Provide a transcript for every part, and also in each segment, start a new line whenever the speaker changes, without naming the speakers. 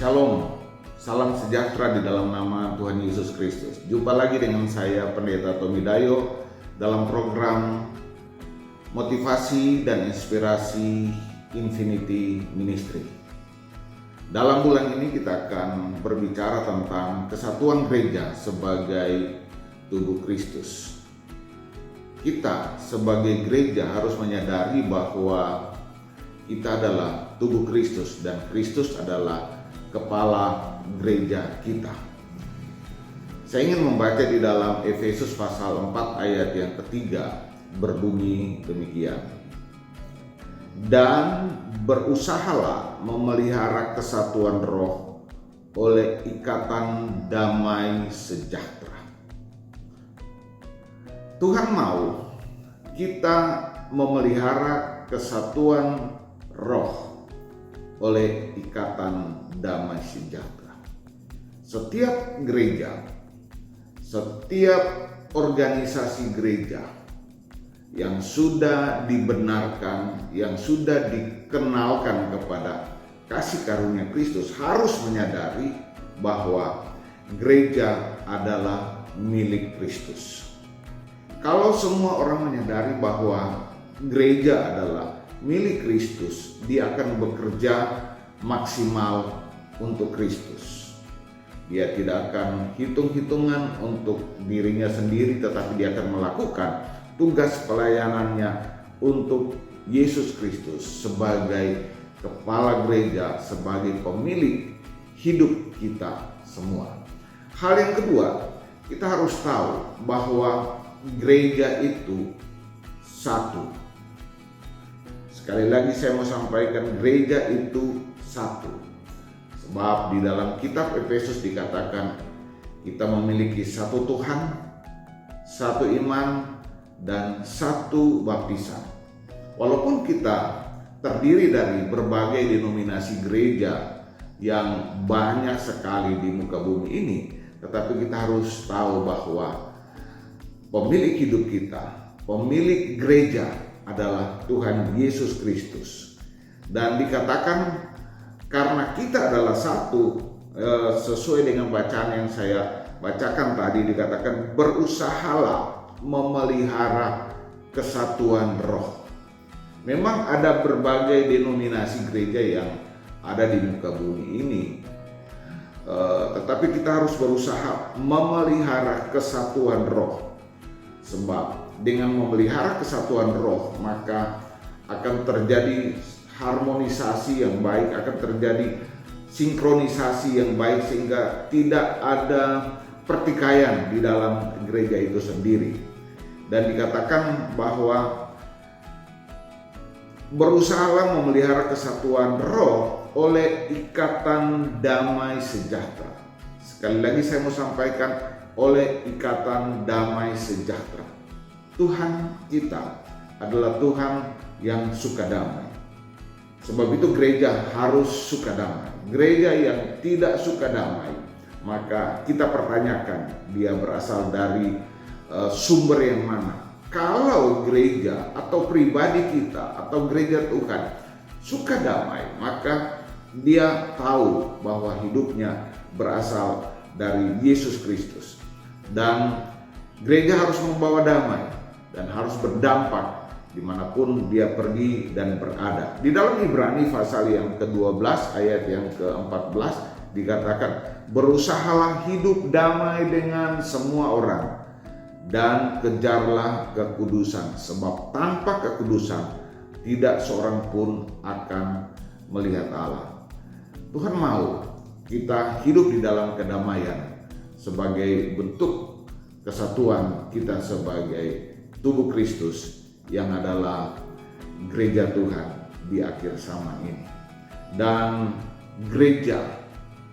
Shalom, salam sejahtera di dalam nama Tuhan Yesus Kristus. Jumpa lagi dengan saya Pendeta Tommy Dayo dalam program motivasi dan inspirasi Infinity Ministry. Dalam bulan ini kita akan berbicara tentang kesatuan gereja sebagai tubuh Kristus. Kita sebagai gereja harus menyadari bahwa kita adalah tubuh Kristus dan Kristus adalah kepala gereja kita. Saya ingin membaca di dalam Efesus pasal 4 ayat yang ketiga, berbunyi demikian. Dan berusahalah memelihara kesatuan roh oleh ikatan damai sejahtera. Tuhan mau kita memelihara kesatuan roh oleh ikatan damai sejahtera. Setiap gereja, setiap organisasi gereja yang sudah dibenarkan, yang sudah dikenalkan kepada kasih karunia Kristus harus menyadari bahwa gereja adalah milik Kristus. Kalau semua orang menyadari bahwa gereja adalah milik Kristus, dia akan bekerja maksimal untuk Kristus. Dia tidak akan hitung-hitungan untuk dirinya sendiri, tetapi dia akan melakukan tugas pelayanannya untuk Yesus Kristus sebagai kepala gereja, sebagai pemilik hidup kita semua. Hal yang kedua, kita harus tahu bahwa gereja itu satu. Sekali lagi saya mau sampaikan, gereja itu satu. Sebab di dalam kitab Efesus dikatakan kita memiliki satu Tuhan, satu iman, dan satu baptisan. Walaupun kita terdiri dari berbagai denominasi gereja yang banyak sekali di muka bumi ini, tetapi kita harus tahu bahwa pemilik hidup kita, pemilik gereja adalah Tuhan Yesus Kristus. Dan dikatakan karena kita adalah satu, sesuai dengan bacaan yang saya bacakan tadi, dikatakan berusahalah memelihara kesatuan roh. Memang ada berbagai denominasi gereja yang ada di muka bumi ini, tetapi kita harus berusaha memelihara kesatuan roh. Sebab dengan memelihara kesatuan roh, maka akan terjadi harmonisasi yang baik, akan terjadi sinkronisasi yang baik, sehingga tidak ada pertikaian di dalam gereja itu sendiri. Dan dikatakan bahwa berusahalah memelihara kesatuan roh oleh ikatan damai sejahtera. Sekali lagi saya mau sampaikan, oleh ikatan damai sejahtera. Tuhan kita adalah Tuhan yang suka damai. Sebab itu gereja harus suka damai. Gereja yang tidak suka damai, maka kita pertanyakan dia berasal dari sumber yang mana. Kalau gereja atau pribadi kita atau gereja Tuhan suka damai, maka dia tahu bahwa hidupnya berasal dari Yesus Kristus. Dan gereja harus membawa damai dan harus berdampak dimanapun dia pergi dan berada. Di dalam Ibrani pasal yang ke-12 ayat yang ke-14 dikatakan, berusahalah hidup damai dengan semua orang dan kejarlah kekudusan, sebab tanpa kekudusan tidak seorang pun akan melihat Allah. Tuhan mau kita hidup di dalam kedamaian sebagai bentuk kesatuan kita sebagai tubuh Kristus yang adalah gereja Tuhan di akhir zaman ini. Dan gereja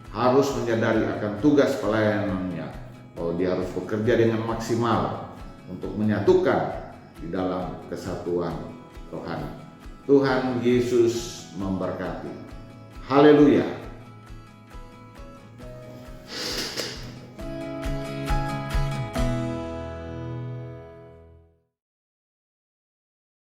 harus menyadari akan tugas pelayanannya, bahwa dia harus bekerja dengan maksimal untuk menyatukan di dalam kesatuan rohani. Tuhan Yesus memberkati. Haleluya.